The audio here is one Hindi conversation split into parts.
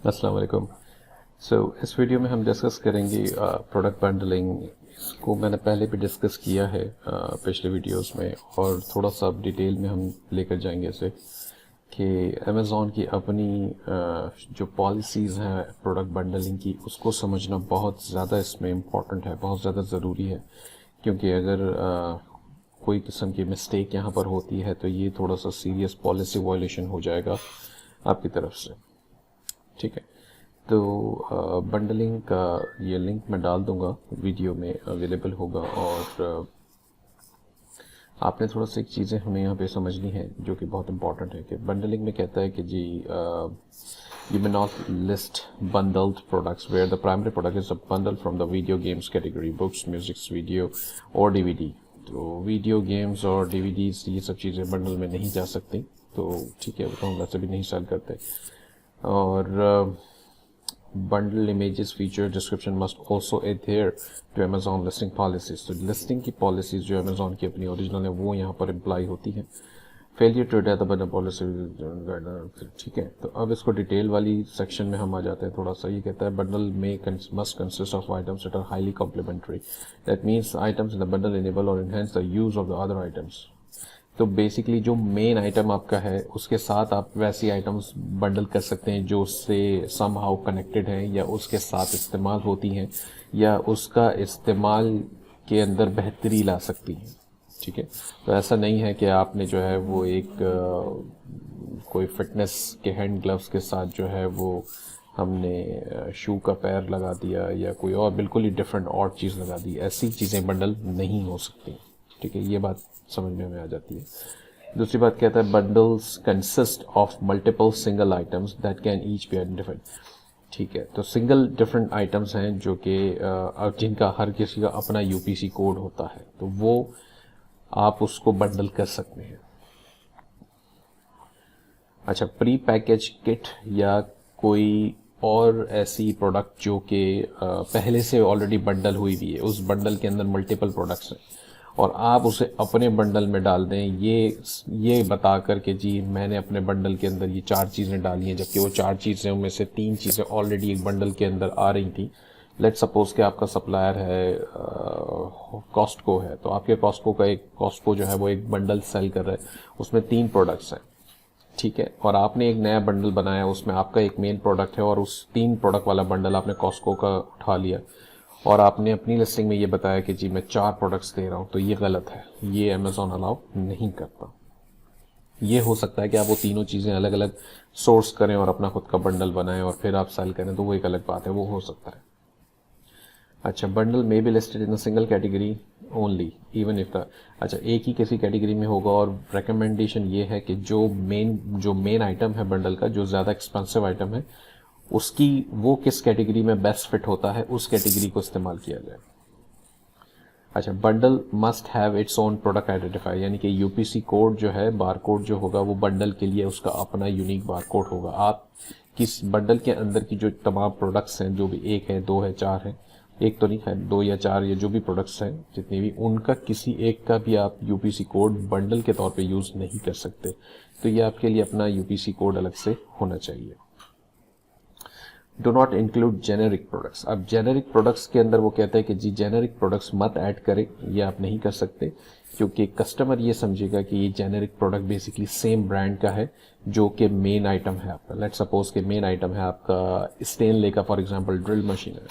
अस्सलाम वालेकुम। इस वीडियो में हम डिस्कस करेंगे प्रोडक्ट बंडलिंग। इसको मैंने पहले भी डिस्कस किया है पिछले वीडियोस में, और थोड़ा सा डिटेल में हम लेकर जाएंगे इसे कि अमेज़ॉन की अपनी जो पॉलिसीज़ हैं प्रोडक्ट बंडलिंग की, उसको समझना बहुत ज़्यादा इसमें इम्पॉर्टेंट है, बहुत ज़्यादा ज़रूरी है। क्योंकि अगर कोई किस्म की मिस्टेक यहाँ पर होती है तो ये थोड़ा सा सीरियस पॉलिसी वायलेशन हो जाएगा आपकी तरफ से। ठीक है, तो बंडलिंग का ये लिंक मैं डाल दूंगा, वीडियो में अवेलेबल होगा। और आपने थोड़ा सी चीज़ें हमें यहाँ पे समझनी है जो कि बहुत इंपॉर्टेंट है कि बंडलिंग में कहता है कि जी you may not list bundled products where the primary product is a bundle from the video games category, books, music, video और DVD। तो वीडियो गेम्स और DVDs ये सब चीज़ें बंडल में नहीं जा सकती, तो ठीक है, वो तो हम वैसे भी नहीं सेल करते। और bundle images feature description must also adhere to Amazon listing policies। तो लिस्टिंग की पॉलिसीज जो Amazon की अपनी ओरिजिनल है वो यहाँ पर अप्लाई होती है। Failure to adopt the bundle policy, ठीक है। तो अब इसको डिटेल वाली सेक्शन में हम आ जाते हैं थोड़ा सा। ये कहता है बंडल में must consist of items that are highly complementary, that means items in the bundle enable or enhance the use of the other items. तो बेसिकली जो मेन आइटम आपका है उसके साथ आप वैसी आइटम्स बंडल कर सकते हैं जो उससे समहाउ कनेक्टेड हैं या उसके साथ इस्तेमाल होती हैं या उसका इस्तेमाल के अंदर बेहतरी ला सकती हैं। ठीक है, तो ऐसा नहीं है कि आपने जो है वो एक कोई फिटनेस के हैंड ग्लव्स के साथ जो है वो हमने शू का पैर लगा दिया या कोई और बिल्कुल ही डिफरेंट और चीज़ लगा दी। ऐसी चीज़ें बंडल नहीं हो सकती। ठीक है, ये बात समझ में हमें आ जाती है। दूसरी बात कहता है bundles consist of multiple single items that can each be identified. ठीक है, तो सिंगल डिफरेंट आइटम्स हैं जो कि जिनका हर किसी का अपना यूपीसी कोड होता है, तो वो आप उसको बंडल कर सकते हैं। अच्छा, प्री पैकेज किट या कोई और ऐसी प्रोडक्ट जो कि पहले से ऑलरेडी बंडल हुई भी है, उस बंडल के अंदर मल्टीपल प्रोडक्ट्स हैं और आप उसे अपने बंडल में डाल दें, ये बता कर के जी मैंने अपने बंडल के अंदर ये 4 चीज़ें डाली हैं, जबकि वो 4 चीज़ें में से 3 चीज़ें ऑलरेडी एक बंडल के अंदर आ रही थी। लेट्स सपोज कि आपका सप्लायर है कॉस्टको है, तो आपके कॉस्टको जो है वो एक बंडल सेल कर रहा है, उसमें 3 प्रोडक्ट्स हैं। ठीक है, और आपने एक नया बंडल बनाया, उसमें आपका एक मेन प्रोडक्ट है और उस 3 प्रोडक्ट वाला बंडल आपने कॉस्टको का उठा लिया और आपने अपनी लिस्टिंग में ये बताया कि जी मैं 4 प्रोडक्ट्स दे रहा हूँ, तो ये गलत है, ये अमेज़ॉन अलाउ नहीं करता। ये हो सकता है कि आप वो तीनों चीज़ें अलग अलग सोर्स करें और अपना खुद का बंडल बनाएं और फिर आप सेल करें, तो वो एक अलग बात है, वो हो सकता है। अच्छा, बंडल में be listed in a single category only even if the, अच्छा एक ही किसी कैटेगरी में होगा और रिकमेंडेशन ये है कि जो मेन आइटम है बंडल का, जो ज़्यादा एक्सपेंसिव आइटम है, उसकी वो किस कैटेगरी में बेस्ट फिट होता है उस कैटेगरी को इस्तेमाल किया जाए। अच्छा, bundle must have its own product identifier, यानी कि यूपीसी कोड जो है, बार कोड जो होगा वो बंडल के लिए उसका अपना यूनिक बार कोड होगा। आप किस बंडल के अंदर की जो तमाम प्रोडक्ट्स हैं, जो भी 1 है 2 है 4 है, एक तो नहीं है 2 या 4, ये जो भी प्रोडक्ट्स हैं जितनी भी, उनका किसी एक का भी आप यूपीसी कोड बंडल के तौर पे यूज़ नहीं कर सकते। तो ये आपके लिए अपना यूपीसी कोड अलग से होना चाहिए। Do not include generic products. अब जेनेरिक प्रोडक्ट्स के अंदर वो कहते हैं कि जी जेनेरिक प्रोडक्ट्स मत ऐड करें, ये आप नहीं कर सकते, क्योंकि कस्टमर ये समझेगा कि ये generic product basically same brand का है जो कि मेन आइटम है आपका। लेट्स सपोज कि मेन आइटम है आपका स्टेनले का, फॉर एग्जांपल ड्रिल मशीन है,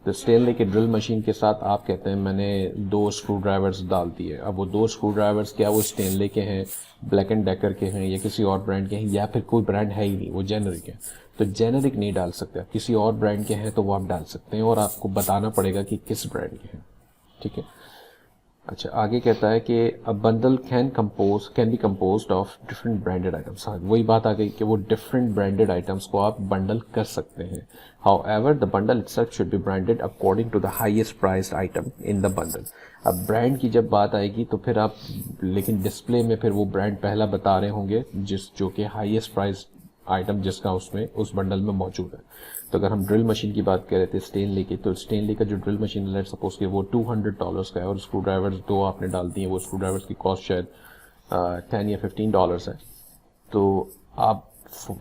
तो स्टेनले के ड्रिल मशीन के साथ आप कहते हैं मैंने 2 स्क्रू ड्राइवर्स डाल दिए। अब वो 2 स्क्रू ड्राइवर्स क्या वो स्टेनले के हैं, ब्लैक एंड डेकर के हैं या किसी और ब्रांड के हैं, या फिर कोई ब्रांड है ही नहीं, वो जेनेरिक है, तो जेनेरिक नहीं डाल सकते। आप किसी और ब्रांड के हैं तो वो आप डाल सकते हैं और आपको बताना पड़ेगा कि किस ब्रांड के हैं। ठीक है, अच्छा आगे कहता है कि a bundle can be composed of different branded items. हाँ, वही बात आ गई कि वो डिफरेंट ब्रांडेड आइटम्स को आप बंडल कर सकते हैं। However the bundle itself should be branded according to the highest priced item in the bundle. अब ब्रांड की जब बात आएगी तो फिर आप, लेकिन डिस्प्ले में फिर वो ब्रांड पहला बता रहे होंगे जो कि हाईएस्ट प्राइस आइटम जिसका उसमें उस बंडल में मौजूद है। तो अगर हम ड्रिल मशीन की बात कर रहे थे स्टेनली की, तो स्टेनली का जो ड्रिल मशीन लेट सपोज कि वो $200 का है और स्क्रू ड्राइवर्स 2 आपने डाल दिए, वो स्क्रू ड्राइवर्स की कॉस्ट शायद $10 या $15 है। तो आप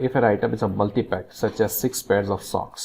if an item is a multi pack such as 6 pairs of socks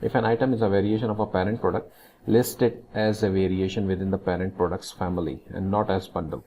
If an item is a variation of a parent product, list it as a variation within the parent product's family and not as bundle۔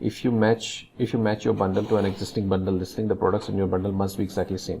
if you match your bundle to an existing bundle listing, the products in your bundle must be exactly same۔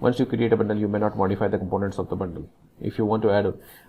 Once you create a bundle, you may not modify the components of the bundle if you want to add۔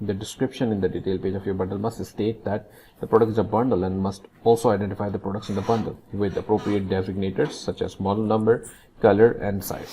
The description in the detail page of your bundle must state that the product is a bundle and must also identify the products in the bundle with appropriate designators such as model number, color and size۔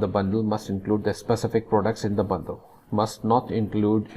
the bundle must include the specific products in the bundle must not include